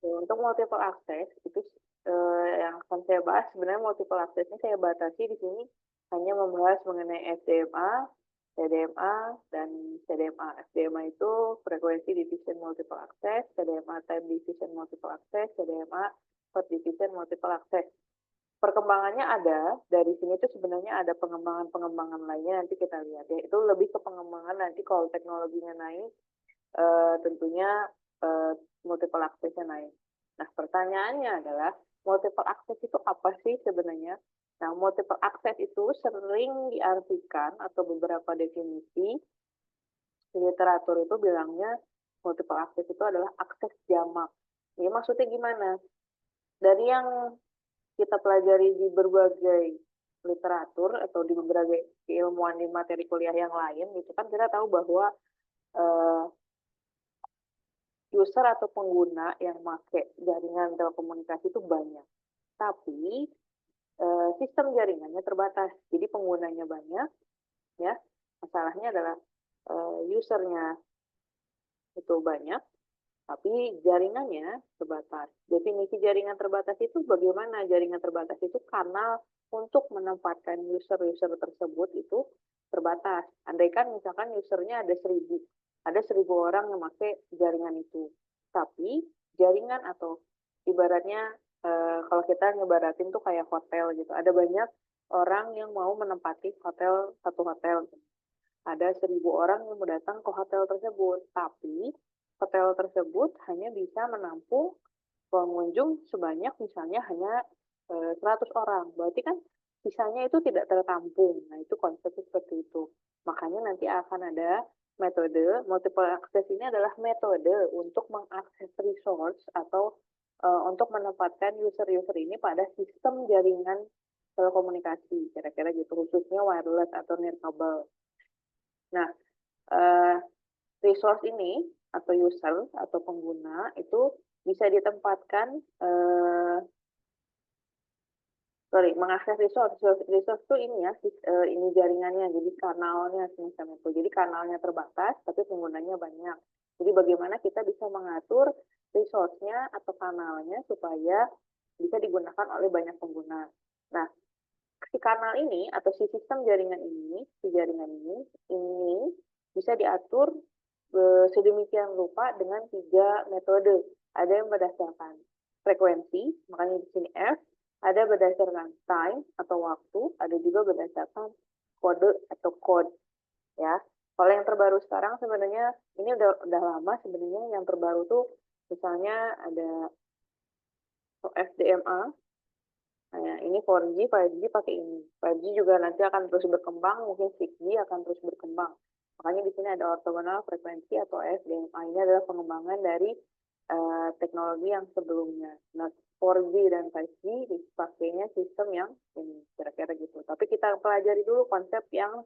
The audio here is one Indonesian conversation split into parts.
Untuk multiple access itu yang akan saya bahas sebenarnya multiple access ini saya batasi di sini hanya membahas mengenai FDMA, TDMA, dan CDMA. FDMA itu frekuensi division multiple access, TDMA time division multiple access, CDMA short division multiple access. Perkembangannya ada, dari sini tuh sebenarnya ada pengembangan-pengembangan lainnya nanti kita lihat ya. Itu lebih ke pengembangan nanti kalau teknologinya naik, tentunya multiple access-nya naik. Nah, pertanyaannya adalah multiple access itu apa sih sebenarnya? Nah, multiple access itu sering diartikan atau beberapa definisi di literatur itu bilangnya multiple access itu adalah akses jamak. Ini maksudnya gimana? Dari yang kita pelajari di berbagai literatur atau di berbagai keilmuan di materi kuliah yang lain, itu kan kita tahu bahwa uh, user atau pengguna yang pakai jaringan telekomunikasi itu banyak. Tapi sistem jaringannya terbatas. Jadi penggunanya banyak, ya. Masalahnya adalah usernya itu banyak, tapi jaringannya terbatas. Definisi jaringan terbatas itu bagaimana? Jaringan terbatas itu kanal untuk menempatkan user-user tersebut itu terbatas. Andaikan misalkan usernya ada 1000 orang yang pakai jaringan itu. Tapi jaringan atau ibaratnya kalau kita ngebaratin tuh kayak hotel gitu. Ada banyak orang yang mau menempati satu hotel. Ada 1000 orang yang mau datang ke hotel tersebut, tapi hotel tersebut hanya bisa menampung pengunjung sebanyak misalnya hanya 100 orang. Berarti kan sisanya itu tidak tertampung. Nah, itu konsepnya seperti itu. Makanya nanti akan ada metode, multiple access ini adalah metode untuk mengakses resource atau untuk menempatkan user-user ini pada sistem jaringan telekomunikasi, kira-kira gitu, khususnya wireless atau nirkabel. Nah, resource ini atau user atau pengguna itu bisa ditempatkan mengakses resource itu ini ya ini jaringannya, jadi kanalnya semacam itu. Jadi kanalnya terbatas tapi penggunanya banyak. Jadi bagaimana kita bisa mengatur resource-nya atau kanalnya supaya bisa digunakan oleh banyak pengguna. Nah, si kanal ini atau si sistem jaringan ini, ini bisa diatur sedemikian rupa dengan 3 metode. Ada yang berdasarkan frekuensi, makanya di sini F, ada berdasarkan time atau waktu, ada juga berdasarkan kode atau code, ya. Kalau yang terbaru sekarang sebenarnya ini udah lama sebenarnya. Yang terbaru tuh misalnya ada FDMA. Nah, ini 4G, 5G pakai ini. 5G juga nanti akan terus berkembang, mungkin 6G akan terus berkembang. Makanya di sini ada orthogonal frekuensi atau FDMA. Ini adalah pengembangan dari teknologi yang sebelumnya. Nah, 4G dan 5G dipakainya sistem yang ini, kira-kira gitu. Tapi kita pelajari dulu konsep yang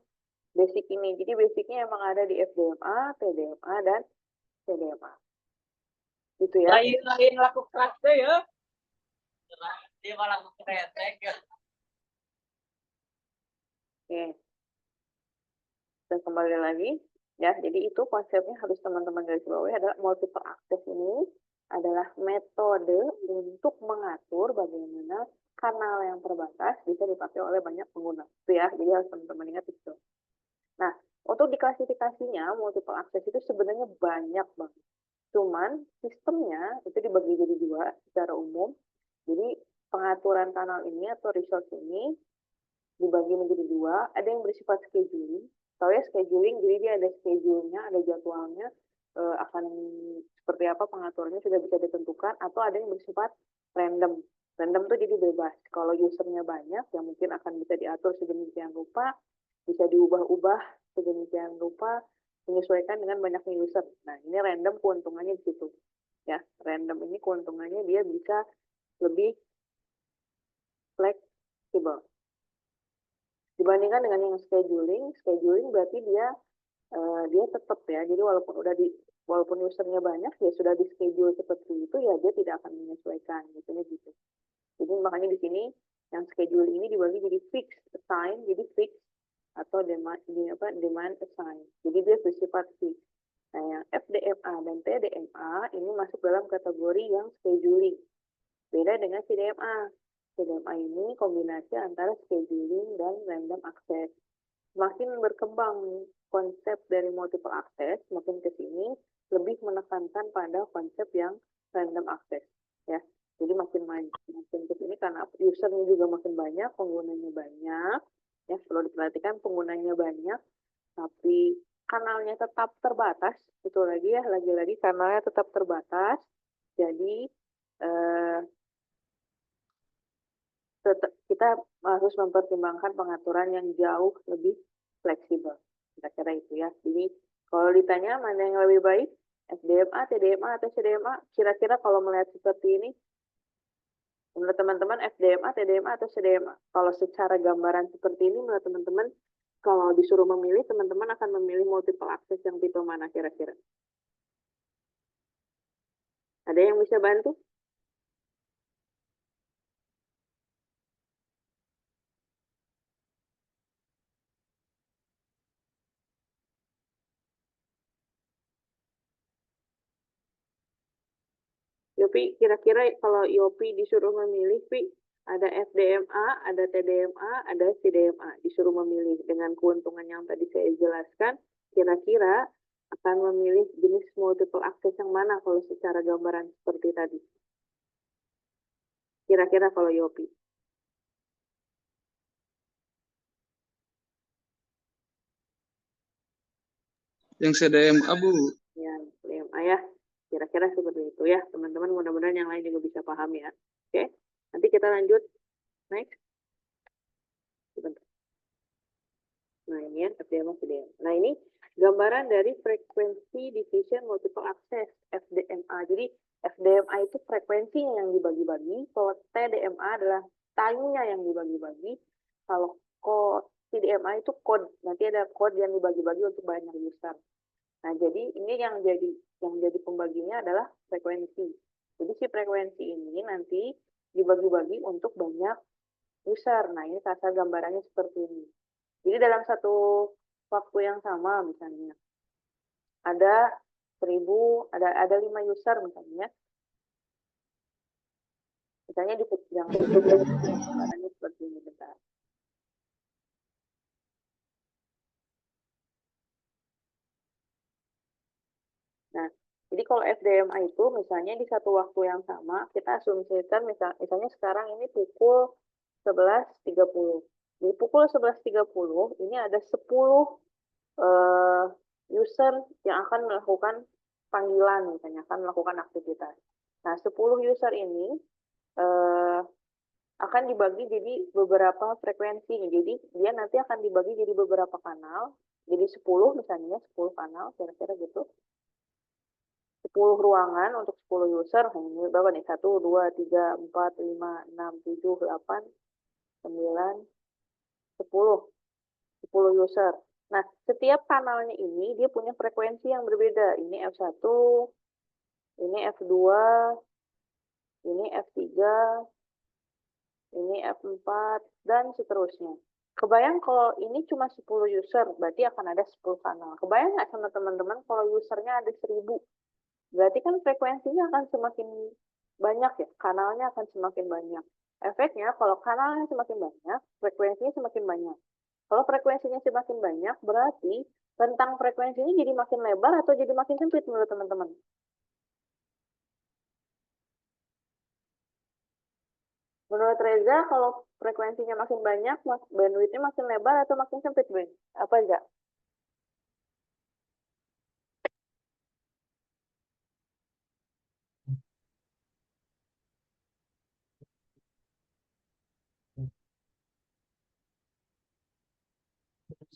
basic ini. Jadi basicnya emang ada di FDMA, TDMA, dan CDMA. Gitu ya. Lain-lain laku keras ya. Dia malah kretek ya. Oke. Dan kembali lagi, ya, jadi itu konsepnya harus teman-teman garis bawahi adalah multiple access ini adalah metode untuk mengatur bagaimana kanal yang terbatas bisa dipakai oleh banyak pengguna. Itu ya, jadi harus teman-teman ingat itu. Nah, untuk diklasifikasinya, multiple access itu sebenarnya banyak banget. Cuman sistemnya itu dibagi jadi 2 secara umum. Jadi pengaturan kanal ini atau resource ini dibagi menjadi 2. Ada yang bersifat scheduling. Tahu ya scheduling, jadi dia ada schedule-nya, ada jadwalnya, akan seperti apa pengaturannya sudah bisa ditentukan, atau ada yang bersifat random. Random itu jadi bebas. Kalau usernya banyak, ya mungkin akan bisa diatur sedemikian rupa, bisa diubah-ubah sedemikian rupa, menyesuaikan dengan banyaknya user. Nah, ini random keuntungannya di situ. Ya, random ini keuntungannya dia bisa lebih fleksibel. Dibandingkan dengan yang scheduling berarti dia tetap ya. Jadi walaupun usernya banyak, ya sudah di schedule seperti itu, ya dia tidak akan menyesuaikan gitu. Jadi makanya di sini yang schedule ini dibagi jadi fixed assign, jadi fixed atau demand assign. Jadi dia bersifat fixed. Nah, yang FDMA dan TDMA ini masuk dalam kategori yang scheduling. Beda dengan CDMA. CDMA ini kombinasi antara scheduling dan random access. Semakin berkembang konsep dari multiple access, makin ke sini lebih menekankan pada konsep yang random access. Ya, jadi makin ke sini karena usernya juga makin banyak, penggunanya banyak. Ya, perlu diperhatikan penggunanya banyak, tapi kanalnya tetap terbatas. Itu lagi ya, lagi-lagi kanalnya tetap terbatas. Jadi kita harus mempertimbangkan pengaturan yang jauh lebih fleksibel. Kira-kira itu ya. Jadi kalau ditanya mana yang lebih baik, FDMA, TDMA, atau CDMA, kira-kira kalau melihat seperti ini, menurut teman-teman FDMA, TDMA, atau CDMA? Kalau secara gambaran seperti ini, menurut teman-teman, kalau disuruh memilih, teman-teman akan memilih multiple access yang tipe mana kira-kira? Ada yang bisa bantu? Yopi, kira-kira kalau Yopi disuruh memilih, Pi, ada FDMA, ada TDMA, ada CDMA. Disuruh memilih dengan keuntungan yang tadi saya jelaskan, kira-kira akan memilih jenis multiple access yang mana kalau secara gambaran seperti tadi? Kira-kira kalau Yopi. Yang CDMA, Bu. Ya, TDMA ya. Kira-kira seperti itu ya. Teman-teman mudah-mudahan yang lain juga bisa paham ya. Oke, nanti kita lanjut. Next. Sebentar. Nah, ini ya, FDMA, CDMA. Nah, ini gambaran dari frekuensi division multiple access, FDMA. Jadi, FDMA itu frekuensinya yang dibagi-bagi. Kalau TDMA adalah time-nya yang dibagi-bagi. Kalau CDMA itu code. Nanti ada code yang dibagi-bagi untuk banyak user. Nah, jadi ini yang jadi pembaginya adalah frekuensi. Jadi, si frekuensi ini nanti dibagi-bagi untuk banyak user. Nah, ini kasar gambarannya seperti ini. Jadi dalam satu waktu yang sama misalnya ada 1000, ada 5 user misalnya. Misalnya di yang seperti ini bentar. Nah, jadi kalau FDMA itu misalnya di satu waktu yang sama kita asumsikan misalnya sekarang ini pukul 11.30. Di pukul 11.30 ini ada 10 user yang akan melakukan panggilan, misalnya akan melakukan aktivitas. Nah, 10 user ini akan dibagi jadi beberapa frekuensi. Jadi, dia nanti akan dibagi jadi beberapa kanal. Jadi 10 misalnya, 10 kanal, kira-kira gitu. 10 ruangan untuk 10 user. Ini berapa nih? 1, 2, 3, 4, 5, 6, 7, 8, 9, 10. 10 user. Nah, setiap kanalnya ini dia punya frekuensi yang berbeda. Ini F1, ini F2, ini F3, ini F4, dan seterusnya. Kebayang kalau ini cuma 10 user, berarti akan ada 10 kanal. Kebayang nggak sama teman-teman kalau usernya ada 1000? Berarti kan frekuensinya akan semakin banyak ya, kanalnya akan semakin banyak. Efeknya kalau kanalnya semakin banyak, frekuensinya semakin banyak. Kalau frekuensinya semakin banyak, berarti rentang frekuensinya jadi makin lebar atau jadi makin sempit menurut teman-teman? Menurut Reza, kalau frekuensinya makin banyak, bandwidth-nya makin lebar atau makin sempit, Ben? Apa enggak?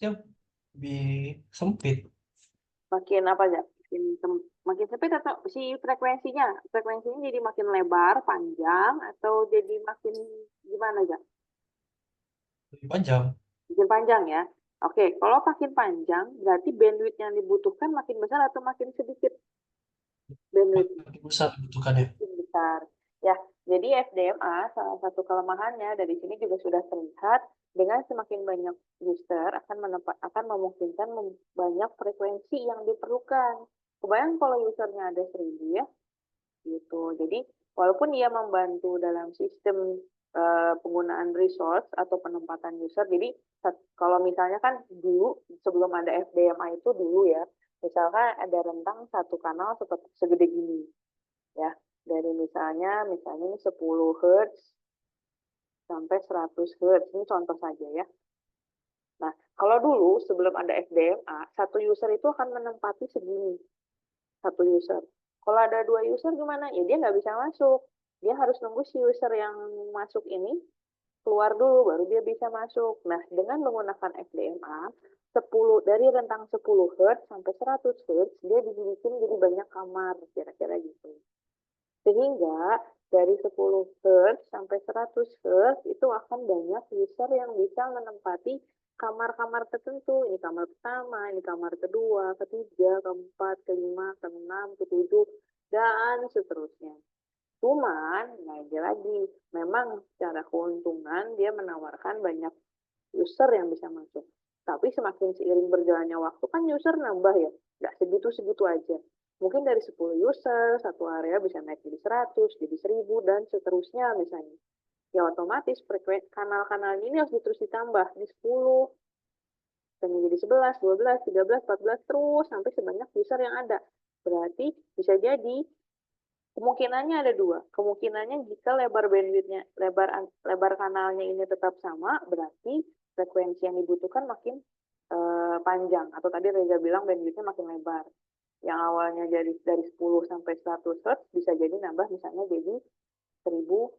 Lebih sempit. Makin apa enggak? Makin sempit atau si frekuensinya jadi makin lebar, panjang, atau jadi makin gimana enggak? Lebih panjang. Makin panjang ya. Oke, kalau makin panjang, berarti bandwidth yang dibutuhkan makin besar atau makin sedikit? Bandwidth Makin besar dibutuhkannya. makin besar. Ya, jadi FDMA salah satu kelemahannya dari sini juga sudah terlihat dengan semakin banyak user akan memungkinkan banyak frekuensi yang diperlukan. Kebayang kalau usernya ada 1000 ya, gitu. Jadi walaupun dia membantu dalam sistem penggunaan resource atau penempatan user, jadi kalau misalnya kan dulu sebelum ada FDMA itu dulu ya, misalkan ada rentang satu kanal seperti segede gini, ya, dari misalnya ini 10 Hz sampai 100 Hz, ini contoh saja ya. Nah, kalau dulu sebelum ada FDMA, satu user itu akan menempati segini, satu user. Kalau ada 2 user gimana? Ya dia nggak bisa masuk. Dia harus nunggu si user yang masuk ini keluar dulu, baru dia bisa masuk. Nah, dengan menggunakan FDMA, dari rentang 10 Hz sampai 100 Hz, dia dibikin jadi banyak kamar, kira-kira gitu. Sehingga dari 10 Hz sampai 100 Hz itu akan banyak user yang bisa menempati kamar-kamar tertentu. Ini kamar pertama, ini kamar kedua, ketiga, keempat, kelima, keenam, ketujuh, dan seterusnya. Cuman, lagi, memang secara keuntungan dia menawarkan banyak user yang bisa masuk. Tapi semakin seiring berjalannya waktu kan user nambah ya, nggak segitu-segitu aja. Mungkin dari 10 user, satu area bisa naik jadi 100, jadi 1000, dan seterusnya misalnya. Ya otomatis kanal-kanal ini harus terus ditambah di 10, dan jadi 11, 12, 13, 14, terus sampai sebanyak user yang ada. Berarti bisa jadi kemungkinannya ada dua. Kemungkinannya jika lebar bandwidth-nya, lebar kanalnya ini tetap sama, berarti frekuensi yang dibutuhkan makin panjang. Atau tadi Reza bilang bandwidth-nya makin lebar. Yang awalnya dari 10 sampai 100 Hz bisa jadi nambah misalnya jadi 1000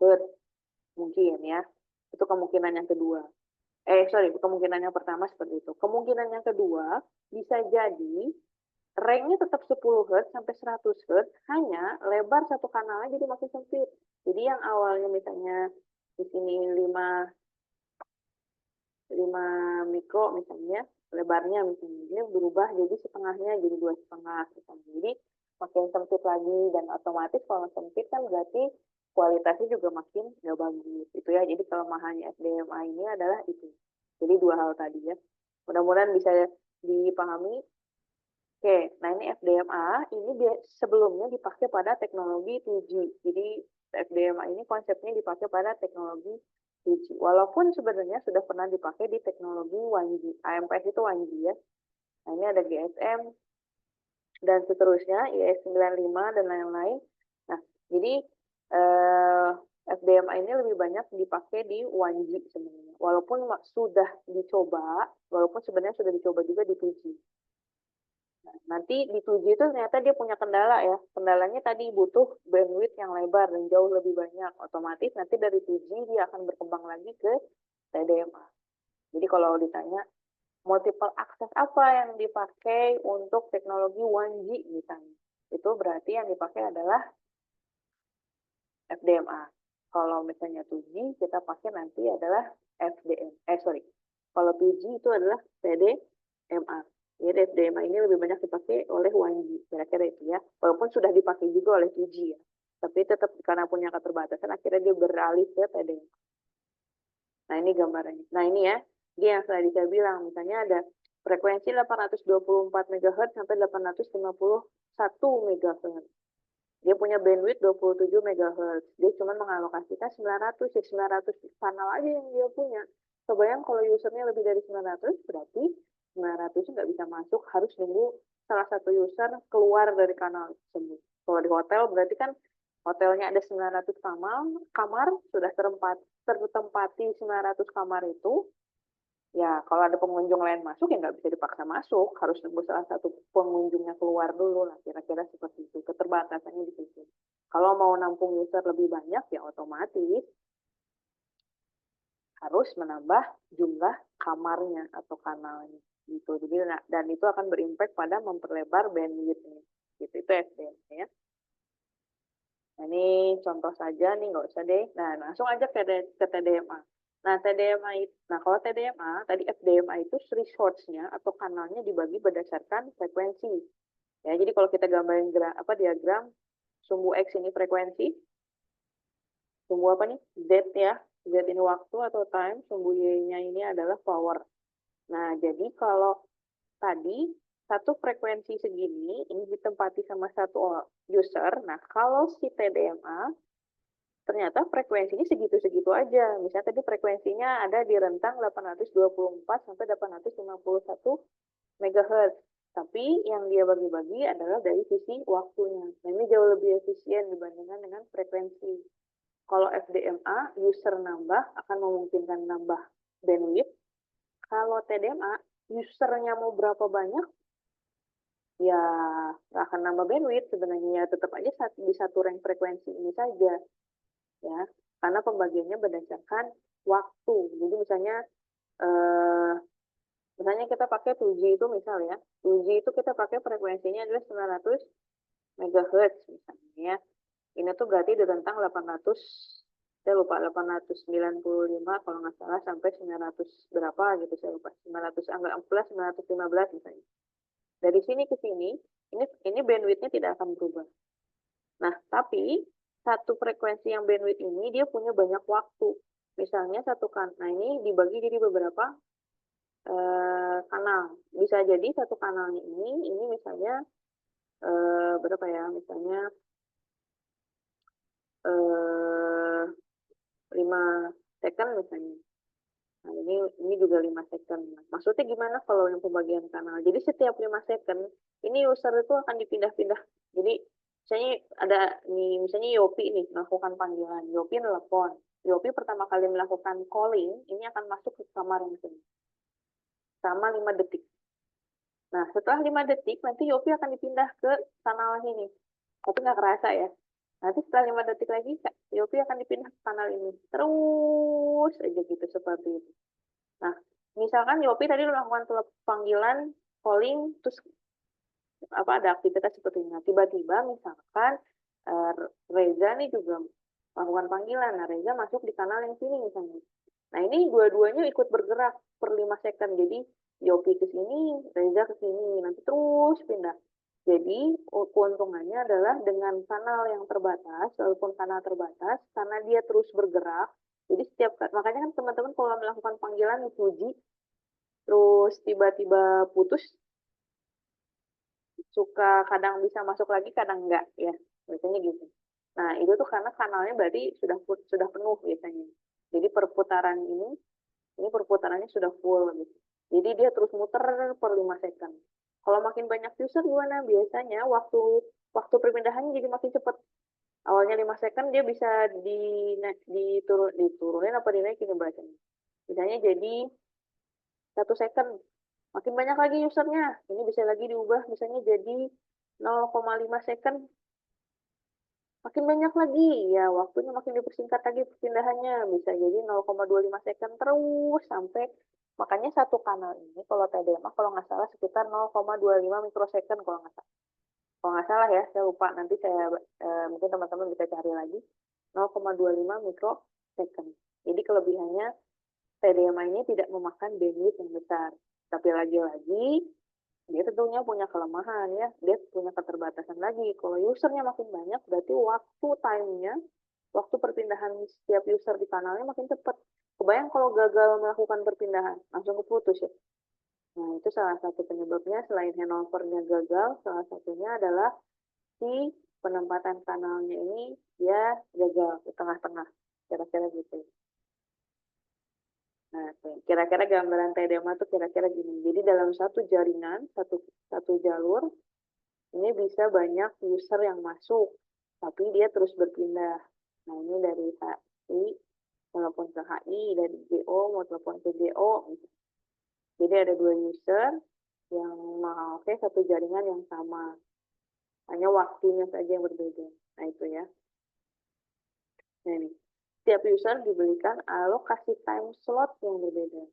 Hz. Mungkin ya. Itu kemungkinan yang kedua. Kemungkinan yang pertama seperti itu. Kemungkinan yang kedua bisa jadi range-nya tetap 10 Hz sampai 100 Hz, hanya lebar satu kanalnya jadi makin sempit. Jadi yang awalnya misalnya di sini 5 mikro misalnya, lebarnya misalnya, ini berubah jadi setengahnya, jadi 2,5 misalnya. Jadi makin sempit lagi, dan otomatis kalau sempit kan berarti kualitasnya juga makin nggak bagus. Itu ya, jadi kelemahannya FDMA ini adalah itu. Jadi dua hal tadi ya. Mudah-mudahan bisa dipahami. Oke, nah ini FDMA, ini sebelumnya dipakai pada teknologi 2G. Jadi FDMA ini konsepnya dipakai pada teknologi 2G. Walaupun sebenarnya sudah pernah dipakai di teknologi 1G. AMPS itu 1G ya. Nah ini ada GSM dan seterusnya, IS95 dan lain-lain. Nah, jadi FDMA ini lebih banyak dipakai di 1G sebenarnya. Walaupun sebenarnya sudah dicoba juga di 2G. Nah, nanti di 2G itu ternyata dia punya kendala ya. Kendalanya tadi butuh bandwidth yang lebar dan jauh lebih banyak. Otomatis nanti dari 2G dia akan berkembang lagi ke TDMA. Jadi kalau ditanya multiple access apa yang dipakai untuk teknologi 1G misalnya, itu berarti yang dipakai adalah FDMA. Kalau misalnya 2G kita pakai nanti adalah Kalau 2G itu adalah TDMA. Jadi FDMA ini lebih banyak dipakai oleh 1G, kira-kira itu ya. Walaupun sudah dipakai juga oleh 2G ya. Tapi tetap karena punya keterbatasan, akhirnya dia beralih ke TDMA. Nah ini gambarannya. Nah ini ya, dia yang tadi saya bilang, misalnya ada frekuensi 824 MHz sampai 851 MHz. Dia punya bandwidth 27 MHz. Dia cuma mengalokasikan 900, ya 900 kanal aja yang dia punya. Kebayang kalau usernya lebih dari 900, berarti 900 nggak bisa masuk, harus nunggu salah satu user keluar dari kanal tersebut. Kalau di hotel, berarti kan hotelnya ada 900 kamar sudah tertempati 900 kamar itu, ya kalau ada pengunjung lain masuk ya nggak bisa dipaksa masuk, harus nunggu salah satu pengunjungnya keluar dulu lah, kira-kira seperti itu. Keterbatasannya di situ. Kalau mau nampung user lebih banyak ya otomatis harus menambah jumlah kamarnya atau kanalnya gitu. Jadi dan itu akan berimpact pada memperlebar bandwidth-nya. Gitu, itu FDMA ya. Nah, ini contoh saja nih, nggak usah deh. Nah, langsung aja ke TDMA. Nah, kalau TDMA, tadi FDMA itu resource-nya atau kanalnya dibagi berdasarkan frekuensi. Ya, jadi kalau kita gambarin diagram, sumbu X ini frekuensi, sumbu apa nih? Z ya. Z ini waktu atau time, sumbu Y-nya ini adalah power. Nah, jadi kalau tadi satu frekuensi segini, ini ditempati sama satu user. Nah, kalau si TDMA, ternyata frekuensinya segitu-segitu aja. Misalnya tadi frekuensinya ada di rentang 824 sampai 851 MHz. Tapi yang dia bagi-bagi adalah dari sisi waktunya. Nah, ini jauh lebih efisien dibandingkan dengan frekuensi. Kalau FDMA, user nambah akan memungkinkan nambah bandwidth. Kalau TDMA, usernya mau berapa banyak, ya nggak akan nambah bandwidth sebenarnya. Tetap aja di satu range frekuensi ini saja. Ya, karena pembagiannya berdasarkan waktu. Jadi misalnya kita pakai 2G itu misalnya, 2G itu kita pakai frekuensinya adalah 900 MHz misalnya ya. Ini tuh berarti di rentang 800, saya lupa 895 kalau nggak salah sampai 900 berapa gitu saya lupa. 900 anggap 915 misalnya. Dari sini ke sini, ini bandwidth-nya tidak akan berubah. Nah, tapi satu frekuensi yang bandwidth ini dia punya banyak waktu. Misalnya nah ini dibagi jadi beberapa kanal. Bisa jadi satu kanalnya ini misalnya berapa ya? Misalnya 5 second misalnya. Nah, ini juga 5 second. Maksudnya gimana kalau yang pembagian kanal? Jadi setiap 5 second, ini user itu akan dipindah-pindah. Jadi misalnya ada nih, misalnya Yopi nih melakukan panggilan. Yopi nelpon. Yopi pertama kali melakukan calling, ini akan masuk ke kamar yang sini. Sama 5 detik. Nah, setelah 5 detik, nanti Yopi akan dipindah ke kanal ini. Tapi nggak kerasa ya. Nanti setelah 5 detik lagi, Yopi akan dipindah ke kanal ini. Terus aja gitu, seperti itu. Nah, misalkan Yopi tadi melakukan panggilan, calling, terus ada aktivitas seperti ini. Nah, tiba-tiba misalkan Reza nih juga melakukan panggilan. Nah, Reza masuk di kanal yang sini misalnya. Nah, ini dua-duanya ikut bergerak per 5 second. Jadi, Yopi ke sini, Reza ke sini. Nanti terus pindah. Jadi, keuntungannya adalah dengan kanal yang terbatas, walaupun kanal terbatas, karena dia terus bergerak. Jadi, makanya kan teman-teman kalau melakukan panggilan dipuji, terus tiba-tiba putus, suka kadang bisa masuk lagi, kadang enggak, ya. Biasanya gitu. Nah, itu tuh karena kanalnya berarti sudah penuh biasanya. Jadi, ini perputarannya sudah full gitu. Jadi dia terus muter per 5 second. Kalau makin banyak user gimana? Biasanya waktu perpindahannya jadi makin cepat. Awalnya 5 second dia bisa diturunin apa dinaikin bahasanya. Misalnya jadi 1 second. Makin banyak lagi usernya. Ini bisa lagi diubah misalnya jadi 0,5 second. Makin banyak lagi, ya waktunya makin dipersingkat lagi perpindahannya. Bisa jadi 0,25 second terus sampai, makanya satu kanal ini kalau TDMA kalau nggak salah sekitar 0,25 mikrosecond kalau nggak salah. Kalau nggak salah ya, saya lupa. Nanti mungkin teman-teman bisa cari lagi. 0,25 mikrosecond. Jadi kelebihannya TDMA ini tidak memakan bandwidth yang besar. Tapi lagi-lagi dia tentunya punya kelemahan ya, dia punya keterbatasan lagi. Kalau usernya makin banyak, berarti waktu perpindahan setiap user di kanalnya makin cepat. Kebayang kalau gagal melakukan perpindahan, langsung keputus ya. Nah, itu salah satu penyebabnya. Selain handovernya gagal, salah satunya adalah si penempatan kanalnya ini dia gagal di tengah-tengah. Kira-kira gitu. Nah, kira-kira gambaran TDMA itu kira-kira gini. Jadi dalam satu jaringan, satu jalur, ini bisa banyak user yang masuk, tapi dia terus berpindah. Nah, ini dari HI, telepon ke HI, dari GO, mau telepon ke GO. Jadi ada 2 user yang memakai satu jaringan yang sama. Hanya waktunya saja yang berbeda. Nah, itu ya. Nah, ini. Setiap user diberikan alokasi time slot yang berbeda.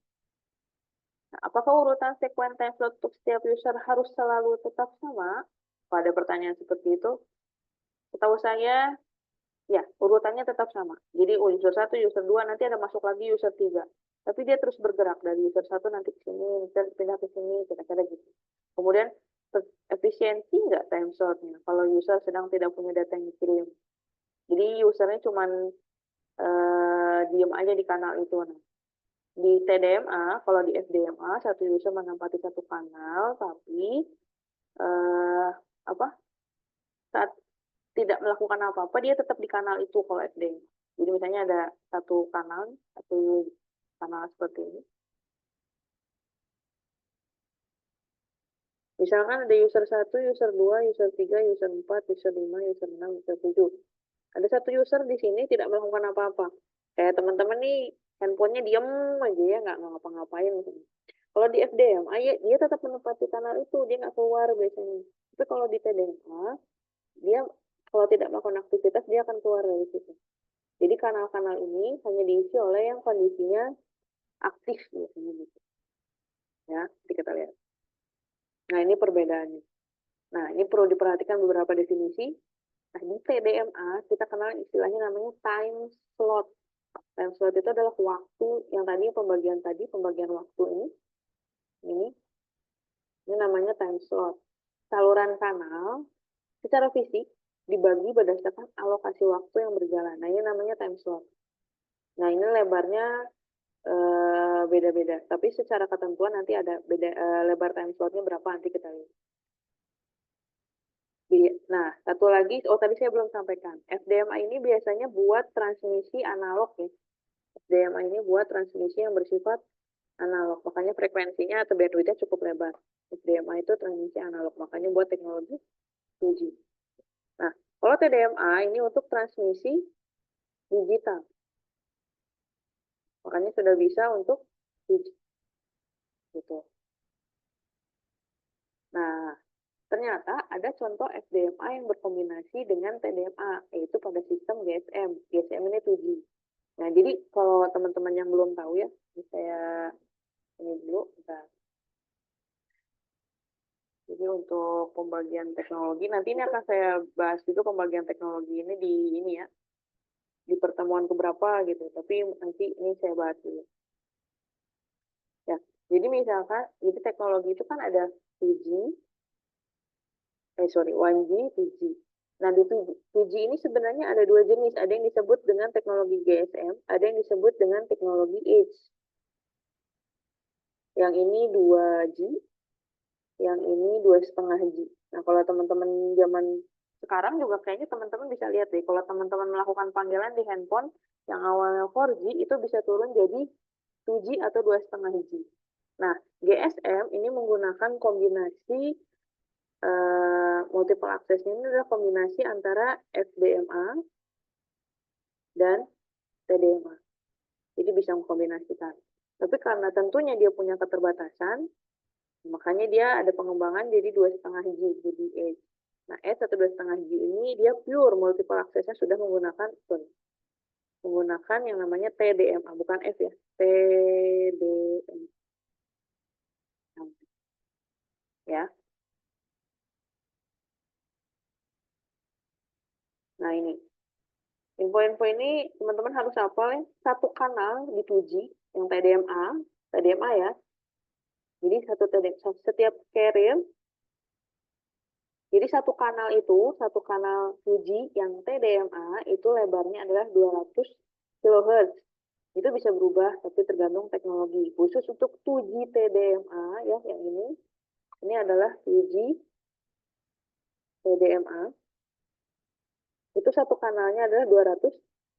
Nah, apakah urutan sekuen time slot untuk setiap user harus selalu tetap sama? Pada pertanyaan seperti itu, setahu saya, ya, urutannya tetap sama. Jadi, user 1, user 2, nanti ada masuk lagi user 3. Tapi dia terus bergerak dari user 1 nanti ke sini, pindah ke sini, kira-kira gitu. Kemudian, efisiensi nggak time slotnya kalau user sedang tidak punya data yang dikirim. Jadi, usernya cuma diem aja di kanal itu. Nah, di TDMA, kalau di FDMA, satu user menempati satu kanal, tapi apa saat tidak melakukan apa-apa dia tetap di kanal itu kalau FDM. Jadi misalnya ada satu kanal seperti ini. Misalkan ada user 1, user 2, user 3, user 4, user 5, user 6, user 7. Ada satu user di sini tidak melakukan apa-apa. Kayak teman-teman nih handphonenya diem aja ya, nggak ngapa-ngapain misalnya. Kalau di FDMA dia tetap menempati kanal itu, dia nggak keluar biasanya. Tapi kalau di TDMA, dia kalau tidak melakukan aktivitas, dia akan keluar dari situ. Jadi kanal-kanal ini hanya diisi oleh yang kondisinya aktif biasanya gitu. Ya, jadi kita lihat. Nah, ini perbedaannya. Nah, ini perlu diperhatikan beberapa definisi. Nah, di TDMA kita kenal istilahnya namanya time slot. Time slot itu adalah waktu yang tadi pembagian waktu ini namanya time slot. Saluran kanal secara fisik dibagi berdasarkan alokasi waktu yang berjalan. Nah, ini namanya time slot. Nah, ini lebarnya beda-beda. Tapi secara ketentuan nanti ada beda lebar time slotnya berapa nanti kita lihat. Nah, satu lagi, tadi saya belum sampaikan. FDMA ini biasanya buat transmisi analog ya. FDMA ini buat transmisi yang bersifat analog. Makanya frekuensinya atau bandwidth-nya cukup lebar. FDMA itu transmisi analog. Makanya buat teknologi 2G. Nah, kalau TDMA ini untuk transmisi digital. Makanya sudah bisa untuk 2G. Gitu. Nah, ternyata ada contoh FDMA yang berkombinasi dengan TDMA, yaitu pada sistem GSM. GSM ini 2G. Nah, jadi kalau teman-teman yang belum tahu ya, saya ini dulu. Bentar. Jadi untuk pembagian teknologi, nanti ini akan saya bahas juga pembagian teknologi ini ya, di pertemuan keberapa gitu. Tapi nanti ini saya bahas dulu. Ya, jadi misalkan, jadi teknologi itu kan ada 1G, 1G, 2G. Nah, di 2G ini sebenarnya ada dua jenis. Ada yang disebut dengan teknologi GSM, ada yang disebut dengan teknologi H. Yang ini 2G, yang ini 2,5G. Nah, kalau teman-teman zaman sekarang juga kayaknya teman-teman bisa lihat deh, kalau teman-teman melakukan panggilan di handphone yang awalnya 4G itu bisa turun jadi 2G atau 2,5G. Nah, GSM ini menggunakan kombinasi multiple access ini adalah kombinasi antara FDMA dan TDMA. Jadi bisa mengkombinasikan. Tapi karena tentunya dia punya keterbatasan, makanya dia ada pengembangan jadi 2,5G, jadi H. Nah, H atau 2,5G ini dia pure multiple access-nya sudah menggunakan yang namanya TDMA, bukan F ya, TDMA. Ya. Nah, ini. Info-info ini teman-teman harus hafal ya. Satu kanal di 2G, yang TDMA ya. Jadi setiap carrier, jadi satu kanal 2G yang TDMA itu lebarnya adalah 200 kHz. Itu bisa berubah, tapi tergantung teknologi. Khusus untuk 2G TDMA ya, yang ini adalah 2G TDMA. Itu satu kanalnya adalah 200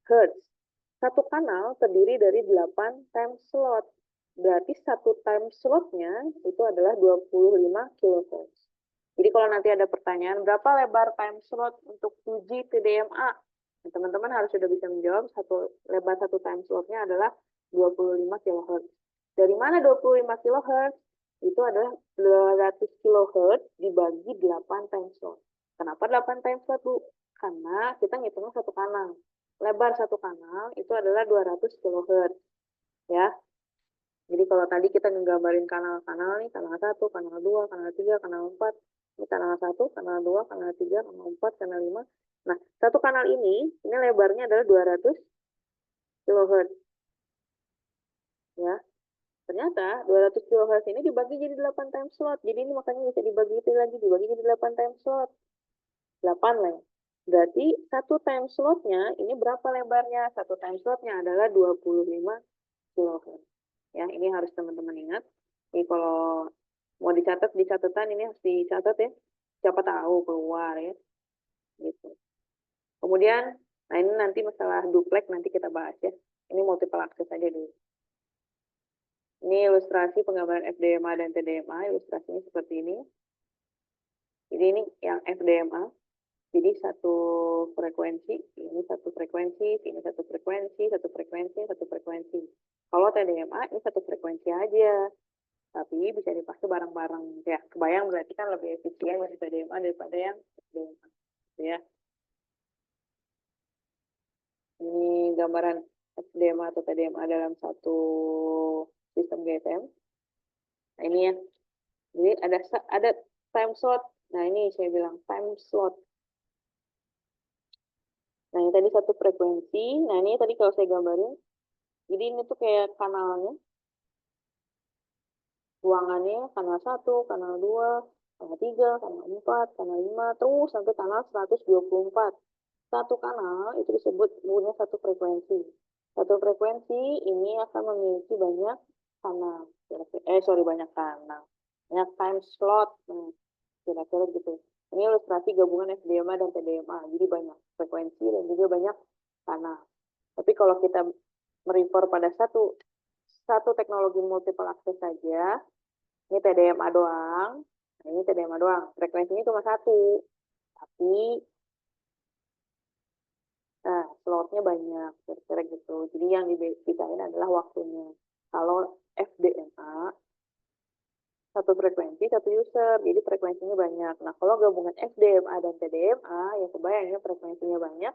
Hz. Satu kanal terdiri dari 8 time slot. Berarti satu time slotnya itu adalah 25 kHz. Jadi kalau nanti ada pertanyaan, berapa lebar time slot untuk 2G TDMA? Teman-teman harus sudah bisa menjawab, lebar satu time slotnya adalah 25 kHz. Dari mana 25 kHz? Itu adalah 200 kHz dibagi 8 time slot. Kenapa 8 time slot, Bu? Karena kita ngitungnya satu kanal. Lebar satu kanal itu adalah 200 kHz. Ya. Jadi kalau tadi kita nggambarin kanal-kanal nih, kanal 1, kanal 2, kanal 3, kanal 4. Ini kanal 1, kanal 2, kanal 3, kanal 4, kanal 5. Nah, satu kanal ini lebarnya adalah 200 kHz. Ya. Ternyata 200 kHz ini dibagi jadi 8 time slot. Jadi ini makanya bisa dibagi itu lagi, dibagi jadi 8 time slot. 8 lah ya. Berarti satu time slotnya ini berapa lebarnya? Satu time slotnya adalah 25 kHz. Ya, ini harus teman-teman ingat. Ini kalau mau dicatat di catatan ini harus dicatat ya. siapa tahu keluar ya, gitu. Kemudian, nah ini nanti masalah duplex nanti kita bahas ya. Ini multiple access aja dulu. Ini ilustrasi penggambaran FDMA dan TDMA, ilustrasinya seperti ini. Jadi ini yang FDMA, jadi satu frekuensi, ini satu frekuensi, ini satu frekuensi, satu frekuensi, satu frekuensi. Kalau TDMA ini satu frekuensi aja, tapi bisa dipakai bareng-bareng. Ya, kebayang berarti kan lebih efisien dari TDMA daripada yang FDMA. Ya. Ini gambaran FDMA atau TDMA dalam satu sistem GSM. Nah ini ya, jadi ada time slot. Nah ini saya bilang time slot. Nah ini tadi satu frekuensi. Nah ini tadi kalau saya gambarin, jadi ini tuh kayak kanalnya, ruangannya kanal 1, kanal 2, kanal 3, kanal 4, kanal 5, terus sampai kanal 124. Satu kanal itu disebut punya satu frekuensi. Satu frekuensi ini akan memiliki banyak kanal. Banyak kanal. Banyak time slot. Nah, kira-kira gitu. Ini ilustrasi gabungan FDMA dan TDMA. Jadi banyak frekuensi dan juga banyak kanal. Tapi kalau kita merefer pada satu teknologi multiple access saja, ini TDMA doang. Nah, ini TDMA doang. Frekuensinya cuma satu. Tapi nah, slotnya banyak, kira-kira gitu. Jadi yang dipisahin adalah waktunya. Kalau FDMA, satu frekuensi, satu user, jadi frekuensinya banyak. Nah, kalau gabungan FDMA dan TDMA, ya kebayangnya frekuensinya banyak,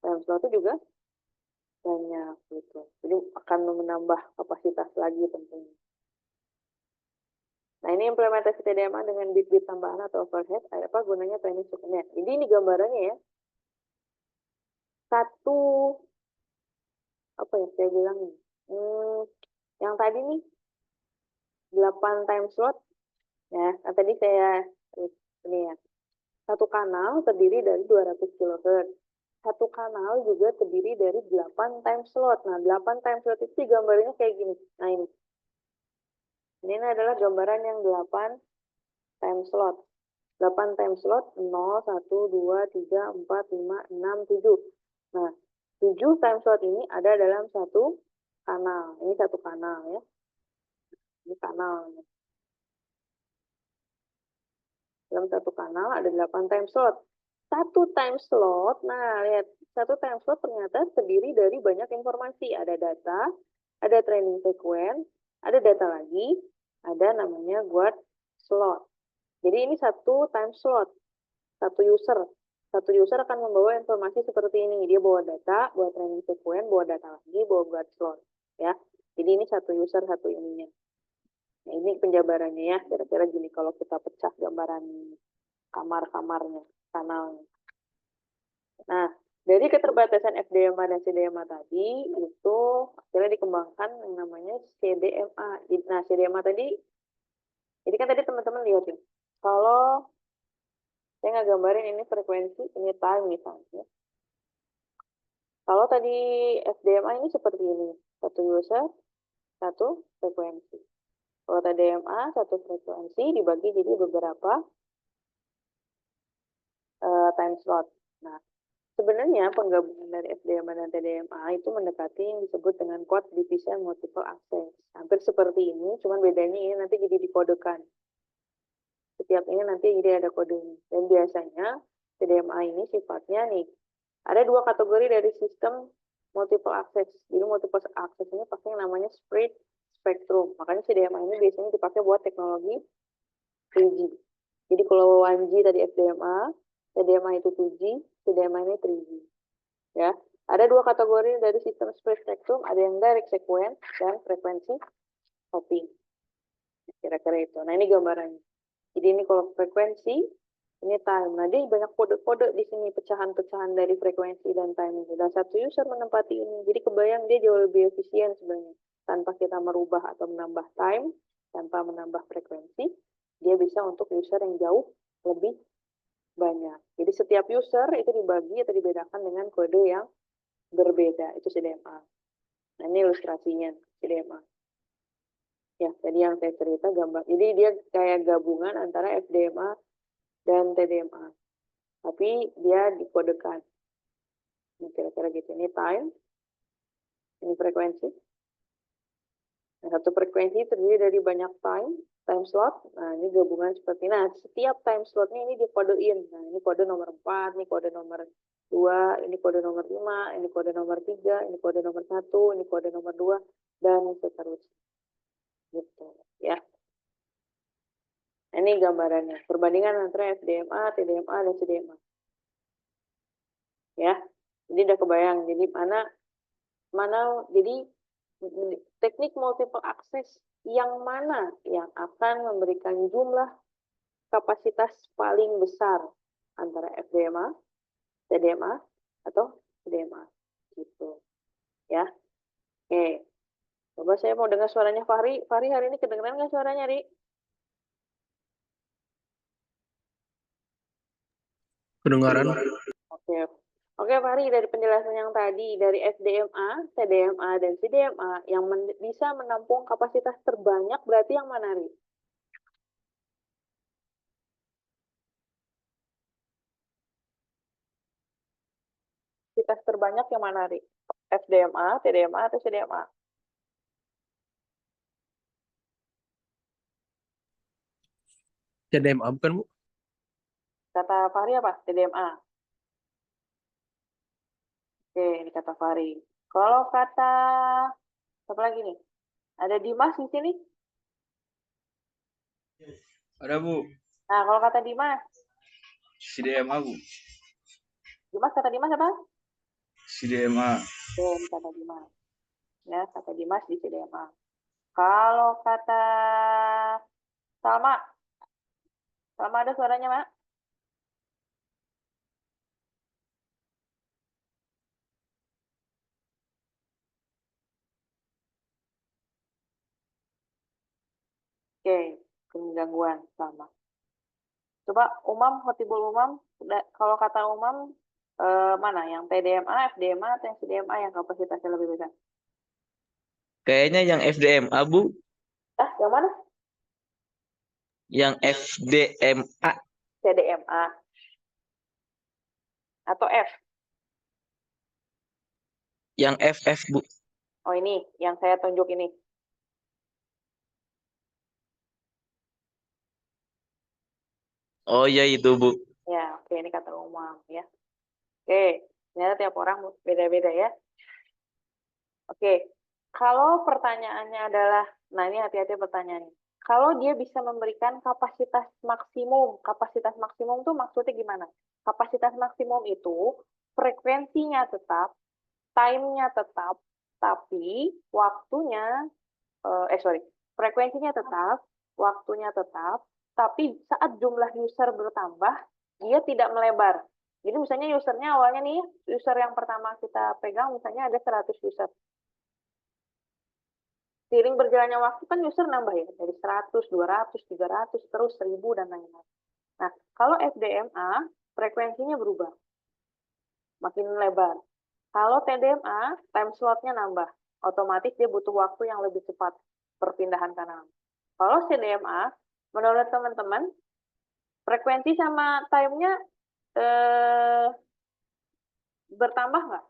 dan slotnya juga banyak, gitu. Jadi akan menambah kapasitas lagi tentunya. Nah, ini implementasi TDMA dengan bit-bit tambahan atau overhead, apa gunanya training sequence. Jadi ini gambarannya ya, satu apa ya saya bilang nih, yang tadi nih 8 time slot ya. Nah, tadi saya ini ya, satu kanal terdiri dari 200 kHz. Satu kanal juga terdiri dari 8 time slot. Nah, 8 time slot itu gambarnya kayak gini. Nah, ini adalah gambaran yang 8 time slot. 8 time slot 0, 1, 2, 3, 4, 5, 6, 7. Nah, 7 time slot ini ada dalam satu kanal. Ini satu kanal ya. Ini kanal. Dalam satu kanal ada 8 time slot. Satu time slot, nah lihat, satu time slot ternyata terdiri dari banyak informasi. Ada data, ada training sequence, ada data lagi, ada namanya guard slot. Jadi ini satu time slot, satu user. Satu user akan membawa informasi seperti ini. Dia bawa data, bawa training sequence, bawa data lagi, bawa guard slot. Ya. Jadi ini satu user, satu ininya. Nah, ini penjabarannya ya, kira-kira gini kalau kita pecah gambaran kamar-kamarnya, kanalnya. Nah, dari keterbatasan FDMA dan CDMA tadi, itu akhirnya dikembangkan yang namanya CDMA. Nah, CDMA tadi, jadi kan tadi teman-teman lihat ya, kalau saya nggak gambarin ini frekuensi, ini time misalnya. Kalau tadi FDMA ini seperti ini, satu user, satu frekuensi. Kalau TDMA, satu frekuensi dibagi jadi beberapa time slot. Nah, sebenarnya penggabungan dari FDMA dan TDMA itu mendekati yang disebut dengan code division multiple access. Hampir seperti ini, cuman bedanya ini nanti jadi dikodekan. Setiap ini nanti jadi ada kodenya. Dan biasanya TDMA ini sifatnya nih, ada dua kategori dari sistem multiple access. Jadi multiple access ini pakai yang namanya spread spectrum. Makanya CDMA ini biasanya dipakai buat teknologi 3G. Jadi kalau 1G tadi FDMA, TDMA itu 2G, CDMA ini 3G. Ya, ada dua kategori dari sistem spread spectrum, ada yang direct sequence dan frekuensi hopping. Kira-kira itu. Nah, ini gambarannya. Jadi ini kalau frekuensi, ini time. Nah, dia banyak kode-kode di sini, pecahan-pecahan dari frekuensi dan time itu. Dan satu user menempati ini. Jadi kebayang dia jauh lebih efisien sebenarnya. Tanpa kita merubah atau menambah time, tanpa menambah frekuensi, dia bisa untuk user yang jauh lebih banyak. Jadi setiap user itu dibagi atau dibedakan dengan kode yang berbeda. Itu CDMA. Nah, ini ilustrasinya CDMA. Ya, tadi yang saya cerita gambar. Jadi dia kayak gabungan antara FDMA dan TDMA. Tapi dia dikodekan. Ini kira-kira gitu. Ini time, ini frekuensi. Nah, satu frekuensi terdiri dari banyak time slot. Nah, ini gabungan seperti ini. Nah, setiap time slotnya ini dikodein. Nah, ini kode nomor 4, ini kode nomor 2, ini kode nomor 5, ini kode nomor 3, ini kode nomor 1, ini kode nomor 2, dan seterusnya. Gitu, ya. Ini gambarannya. Perbandingan antara FDMA, TDMA, dan CDMA. Ya. Jadi udah kebayang. Jadi jadi teknik multiple access yang mana yang akan memberikan jumlah kapasitas paling besar antara FDMA, TDMA, atau CDMA. Gitu. Ya. Oke. Coba saya mau dengar suaranya Fahri. Fahri hari ini kedengeran nggak suaranya, Ri? Kedengaran? Oke. Oke, Fahri, dari penjelasan yang tadi, dari FDMA, TDMA, dan CDMA, yang bisa menampung kapasitas terbanyak berarti yang mana, Ri? Kapasitas terbanyak yang mana, Ri? FDMA, TDMA, atau CDMA? CDMA bukan, Bu? Kata Fahri apa? TDMA. Oke, ini kata Fahri. Kalau kata apa lagi nih? Ada Dimas di sini? Ada, Bu. Nah, kalau kata Dimas, CDMA, Bu. Kata Dimas apa? CDMA. Oke, ini kata Dimas. Ya, kata Dimas di CDMA. Kalau kata Salma, Salma ada suaranya, Mak? Oke, gangguan Salma. Coba Khotibul Umam, kalau kata Umam, mana? Yang TDMA, FDMA, atau yang CDMA yang kapasitasnya lebih besar? Kayaknya yang FDMA, Bu. Yang mana? Yang FDMA. CDMA. Atau F? Yang FF, Bu. Oh, ini, yang saya tunjuk ini. Oh iya itu, Bu. Ya, oke, ini kata Umam, ya. Oke, ternyata tiap orang beda-beda ya. Oke, kalau pertanyaannya adalah, nah ini hati-hati pertanyaannya. Kalau dia bisa memberikan kapasitas maksimum tuh maksudnya gimana? Kapasitas maksimum itu frekuensinya tetap, time-nya tetap, tapi waktunya, frekuensinya tetap, waktunya tetap, tapi saat jumlah user bertambah, dia tidak melebar. Jadi misalnya usernya awalnya nih, user yang pertama kita pegang misalnya ada 100 user. Seiring berjalannya waktu kan user nambah ya, dari 100, 200, 300, terus 1000, dan lain-lain. Nah, kalau FDMA, frekuensinya berubah, makin lebar. Kalau TDMA, time slotnya nambah. Otomatis dia butuh waktu yang lebih cepat perpindahan kanal. Kalau CDMA, menurut teman-teman, frekuensi sama time-nya bertambah nggak?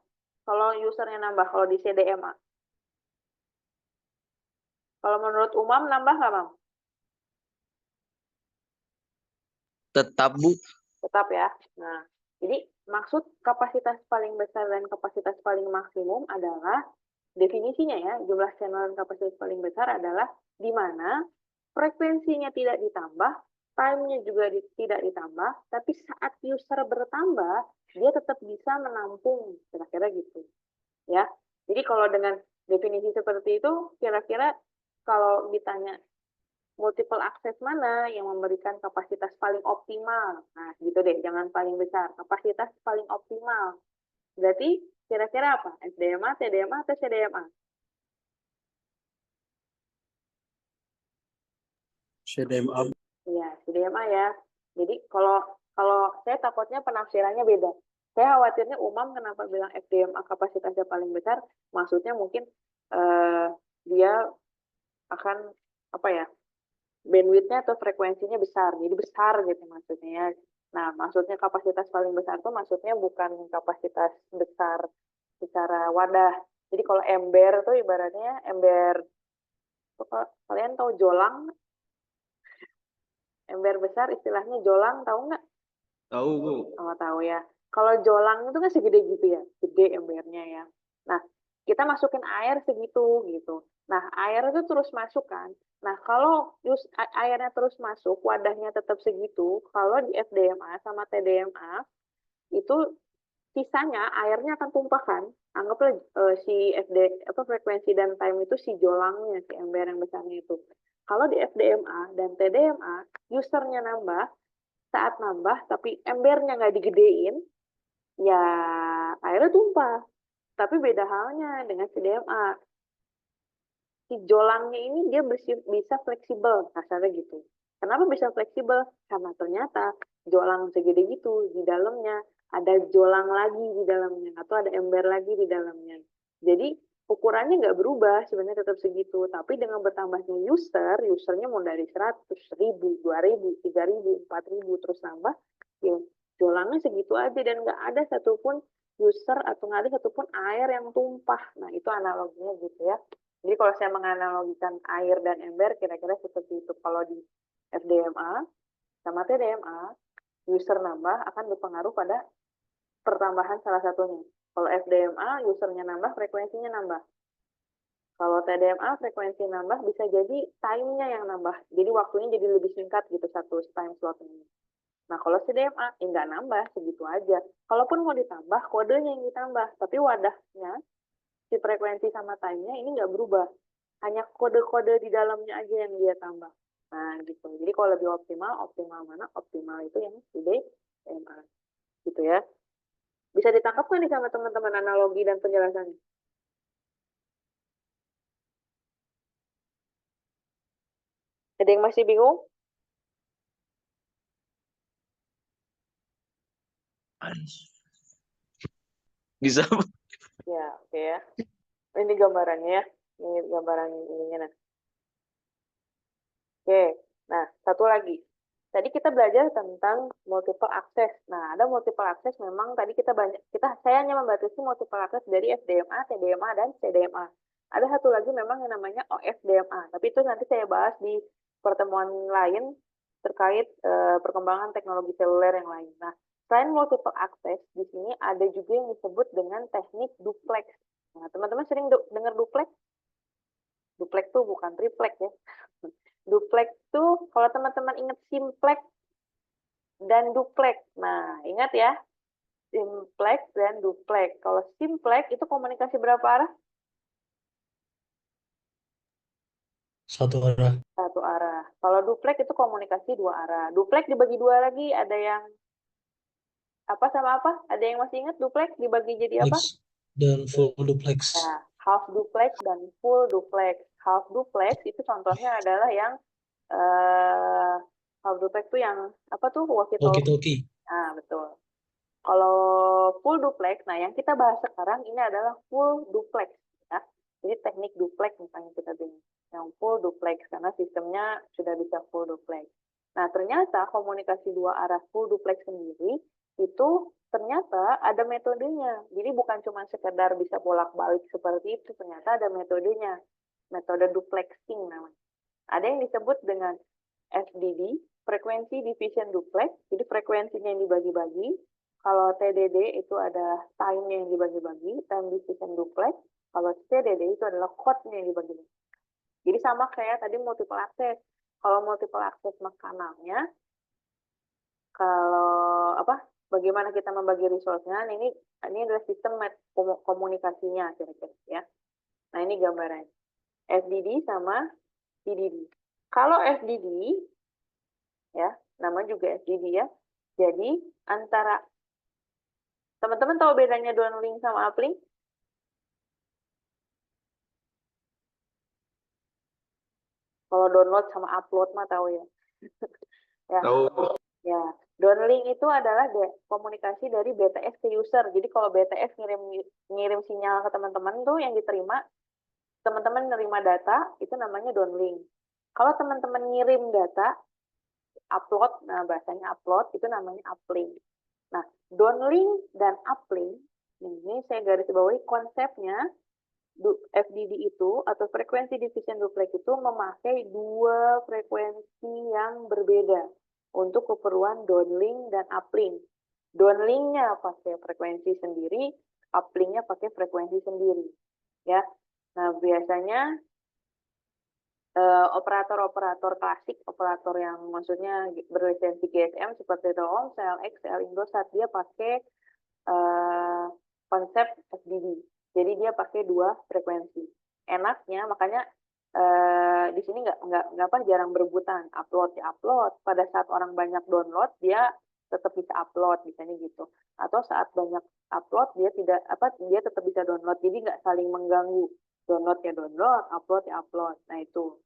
Kalau usernya nambah, kalau di CDMA. Kalau menurut Umam, nambah nggak, Bang? Tetap, Bu. Tetap ya. Nah, jadi maksud kapasitas paling besar dan kapasitas paling maksimum adalah definisinya ya, jumlah channel dan kapasitas paling besar adalah di mana frekuensinya tidak ditambah, time-nya juga tidak ditambah, tapi saat user bertambah, dia tetap bisa menampung, kira-kira gitu. Ya. Jadi kalau dengan definisi seperti itu, kira-kira kalau ditanya multiple access mana yang memberikan kapasitas paling optimal. Nah, gitu deh, jangan paling besar. Kapasitas paling optimal. Berarti kira-kira apa? FDMA, TDMA, atau CDMA? CDMA. Iya, CDMA ya. Jadi kalau kalau saya takutnya penafsirannya beda. Saya khawatirnya Umam kenapa bilang FDMA kapasitasnya paling besar, maksudnya mungkin dia akan apa ya? bandwidth-nya atau frekuensinya besar, jadi besar gitu maksudnya ya. Nah, maksudnya kapasitas paling besar tuh maksudnya bukan kapasitas besar secara wadah. Jadi kalau ember tuh ibaratnya ember, kalian tahu jolang? Ember besar istilahnya jolang, tahu nggak? Tahu, Bu. Oh, tahu ya. Kalau jolang itu kan segede gitu ya, gede embernya ya. Nah, kita masukin air segitu gitu. Nah, air itu terus masuk kan. Nah, kalau airnya terus masuk, wadahnya tetap segitu, kalau di FDMA sama TDMA, itu sisanya airnya akan tumpah kan. Anggaplah si apa frekuensi dan time itu si jolangnya, si ember yang besarnya itu. Kalau di FDMA dan TDMA, usernya nambah, saat nambah tapi embernya nggak digedein, ya airnya tumpah. Tapi beda halnya dengan CDMA. Si jolangnya ini dia bisa fleksibel, kasarnya gitu. Kenapa bisa fleksibel? Karena ternyata jolang segede gitu di dalamnya ada jolang lagi di dalamnya atau ada ember lagi di dalamnya. Jadi ukurannya nggak berubah, sebenarnya tetap segitu. Tapi dengan bertambahnya usernya mau dari 100, 1000, 2000, 3000, 4000 terus nambah, ya jolangnya segitu aja dan nggak ada satupun user atau nggak ada satupun air yang tumpah. Nah itu analoginya gitu ya. Jadi kalau saya menganalogikan air dan ember, kira-kira seperti itu. Kalau di FDMA sama TDMA, user nambah akan berpengaruh pada pertambahan salah satunya. Kalau FDMA, usernya nambah, frekuensinya nambah. Kalau TDMA, frekuensi nambah, bisa jadi time-nya yang nambah. Jadi waktunya jadi lebih singkat gitu, satu time slot-nya. Nah, kalau CDMA, nggak nambah, segitu aja. Kalaupun mau ditambah, kodenya yang ditambah. Tapi wadahnya, si frekuensi sama time-nya ini nggak berubah. Hanya kode-kode di dalamnya aja yang dia tambah. Nah, gitu. Jadi kalau lebih optimal mana? Optimal itu yang CDMA. Gitu ya. Bisa ditangkap kan nih sama teman-teman analogi dan penjelasannya? Ada yang masih bingung? Bisa, Bu. Ya, oke ya. Ini gambarannya ya. Ini gambaran ininya. Nah. Oke, nah satu lagi. Tadi kita belajar tentang multiple access. Nah, ada multiple access memang tadi saya hanya membatasi multiple access dari FDMA, TDMA, dan CDMA. Ada satu lagi memang yang namanya OFDMA, tapi itu nanti saya bahas di pertemuan lain terkait perkembangan teknologi seluler yang lain. Nah, selain multiple access, di sini ada juga yang disebut dengan teknik duplex. Nah, teman-teman sering dengar duplex? Duplex tuh bukan triplex ya. Duplex tuh kalau teman-teman ingat simplex dan duplex. Nah, ingat ya, simplex dan duplex. Kalau simplex itu komunikasi berapa arah? Satu arah. Satu arah. Kalau duplex itu komunikasi dua arah. Duplex dibagi dua lagi, ada yang apa sama apa? Ada yang masih ingat duplex dibagi jadi apa? Duplex dan full duplex. Ya, half duplex dan full duplex. Half duplex itu contohnya adalah yang half duplex itu yang apa tuh? Walkie-talkie. Walkie-talkie. Nah, betul. Kalau full duplex, nah yang kita bahas sekarang ini adalah full duplex. Ya. Jadi teknik duplex misalnya kita bilang. Yang full duplex, karena sistemnya sudah bisa full duplex. Nah ternyata komunikasi dua arah full duplex sendiri, itu ternyata ada metodenya. Jadi bukan cuma sekedar bisa bolak-balik seperti itu, ternyata ada metodenya. Metode duplexing namanya. Ada yang disebut dengan FDD, frekuensi division duplex, jadi frekuensinya yang dibagi-bagi. Kalau TDD itu ada time-nya yang dibagi-bagi, time division duplex. Kalau CDD itu adalah code-nya yang dibagi-bagi. Jadi sama kayak tadi multiple access. Kalau multiple access kanalnya, kalau apa? Bagaimana kita membagi resource-nya? Ini adalah sistem komunikasinya kira-kira ya. Nah, ini gambaran FDD sama TDD. Kalau FDD ya, nama juga FDD ya. Jadi antara teman-teman tahu bedanya downlink sama uplink? Kalau download sama upload mah tahu ya. Ya. Tahu. Ya, downlink itu adalah komunikasi dari BTS ke user. Jadi kalau BTS ngirim sinyal ke teman-teman tuh yang diterima, teman-teman menerima data, itu namanya downlink. Kalau teman-teman ngirim data, upload, nah bahasanya upload, itu namanya uplink. Nah, downlink dan uplink, ini saya garis bawahi konsepnya, FDD itu, atau frekuensi division duplex itu memakai dua frekuensi yang berbeda untuk keperluan downlink dan uplink. Downlinknya pakai frekuensi sendiri, uplinknya pakai frekuensi sendiri. Ya, nah biasanya operator-operator klasik, operator yang maksudnya berlisensi GSM seperti Telkomsel, XL, Indosat, dia pakai konsep FDD. Jadi dia pakai dua frekuensi. Enaknya makanya di sini nggak jarang berebutan, upload ya upload. Pada saat orang banyak download dia tetap bisa upload, misalnya gitu. Atau saat banyak upload dia tidak dia tetap bisa download. Jadi nggak saling mengganggu. Download ya download, upload ya upload. Nah itu.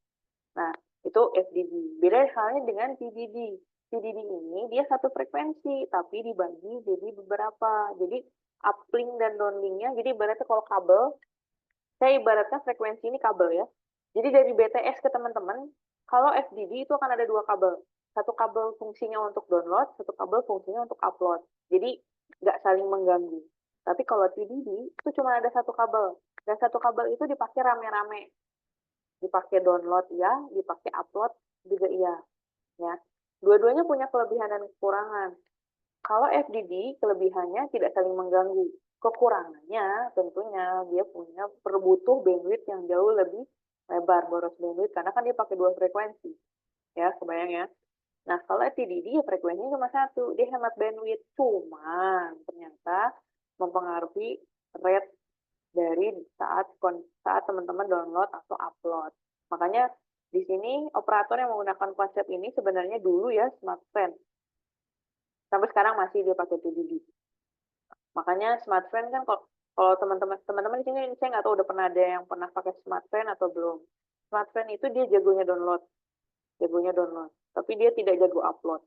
Nah, itu FDD. Beda halnya dengan TDD. TDD ini dia satu frekuensi, tapi dibagi jadi beberapa. Jadi uplink dan downlinknya, jadi ibaratnya kalau kabel, saya ibaratkan frekuensi ini kabel ya. Jadi dari BTS ke teman-teman, kalau FDD itu akan ada dua kabel. Satu kabel fungsinya untuk download, satu kabel fungsinya untuk upload. Jadi nggak saling mengganggu. Tapi kalau TDD itu cuma ada satu kabel. Dan satu kabel itu dipakai rame-rame. Dipakai download ya, dipakai upload juga iya. Ya. Dua-duanya punya kelebihan dan kekurangan. Kalau FDD, kelebihannya tidak saling mengganggu. Kekurangannya tentunya dia butuh bandwidth yang jauh lebih lebar, boros bandwidth, karena kan dia pakai dua frekuensi. Ya, kebayang ya. Nah, kalau TDD ya frekuensinya cuma satu, dia hemat bandwidth. Cuman ternyata mempengaruhi rate dari saat teman-teman download atau upload. Makanya di sini operator yang menggunakan konsep ini sebenarnya dulu ya smartphone. Sampai sekarang masih dia pakai TDD. Makanya smartphone kan kalau teman-teman di sini saya nggak tahu udah pernah ada yang pernah pakai smartphone atau belum. Smartphone itu dia jagonya download. Tapi dia tidak jago upload.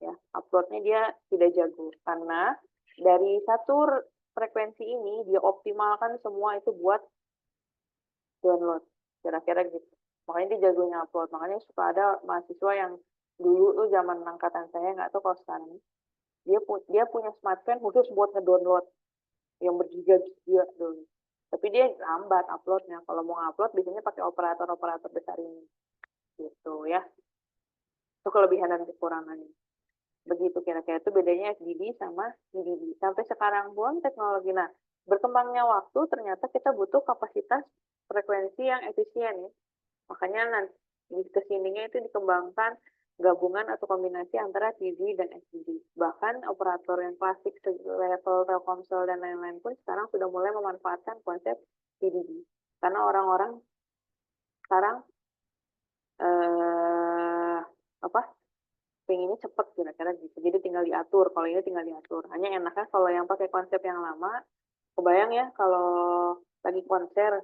Ya, uploadnya dia tidak jago karena dari satu frekuensi ini dia optimalkan semua itu buat download, kira-kira gitu. Makanya dia jagonya upload. Makanya suka ada mahasiswa yang dulu tuh zaman angkatan saya, nggak tahu kalau sekarang, dia punya smartphone khusus buat ngedownload yang bergiga-giga dulu. Tapi dia lambat uploadnya. Kalau mau ngupload biasanya pakai operator-operator besar ini. Gitu ya. Itu kelebihan dan kekurangannya. Begitu kira-kira itu bedanya FDD sama TDD. Sampai sekarang pun teknologi. Nah, berkembangnya waktu ternyata kita butuh kapasitas frekuensi yang efisien ya. Makanya nanti di kesininya itu dikembangkan gabungan atau kombinasi antara TDD dan FDD. Bahkan operator yang klasik level Telkomsel dan lain-lain pun sekarang sudah mulai memanfaatkan konsep TDD. Karena orang-orang sekarang pengennya cepet kira-kira gitu. Jadi tinggal diatur. Kalau ini tinggal diatur. Hanya enaknya kalau yang pakai konsep yang lama, kebayang ya kalau lagi konser.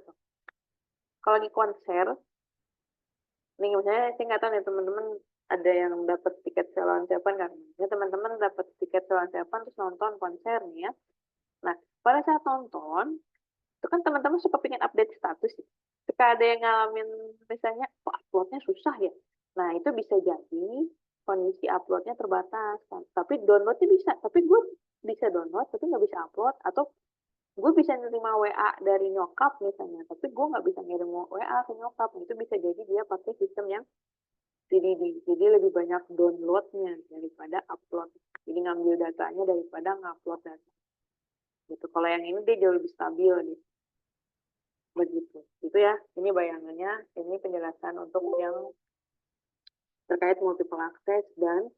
Kalau lagi konser, nih misalnya saya nggak tahu nih teman-teman ada yang dapat tiket sewa sepan kan? Ya teman-teman dapat tiket sewa sepan terus nonton konser nih ya. Nah pada saat nonton itu kan teman-teman suka pengen update status. Ketika ada yang ngalamin misalnya, kok uploadnya susah ya. Nah itu bisa jadi kondisi uploadnya terbatas kan. Tapi downloadnya bisa. Tapi gue bisa download tapi nggak bisa upload. Atau gue bisa nerima WA dari nyokap misalnya, tapi gue nggak bisa ngirim WA ke nyokap. Itu bisa jadi dia pakai sistem yang TDD. Jadi lebih banyak downloadnya daripada upload. Jadi ngambil datanya daripada ngupload data. Gitu. Kalau yang ini dia jauh lebih stabil nih. Begitu. Itu ya. Ini bayangannya. Ini penjelasan untuk yang terkait multiple access dan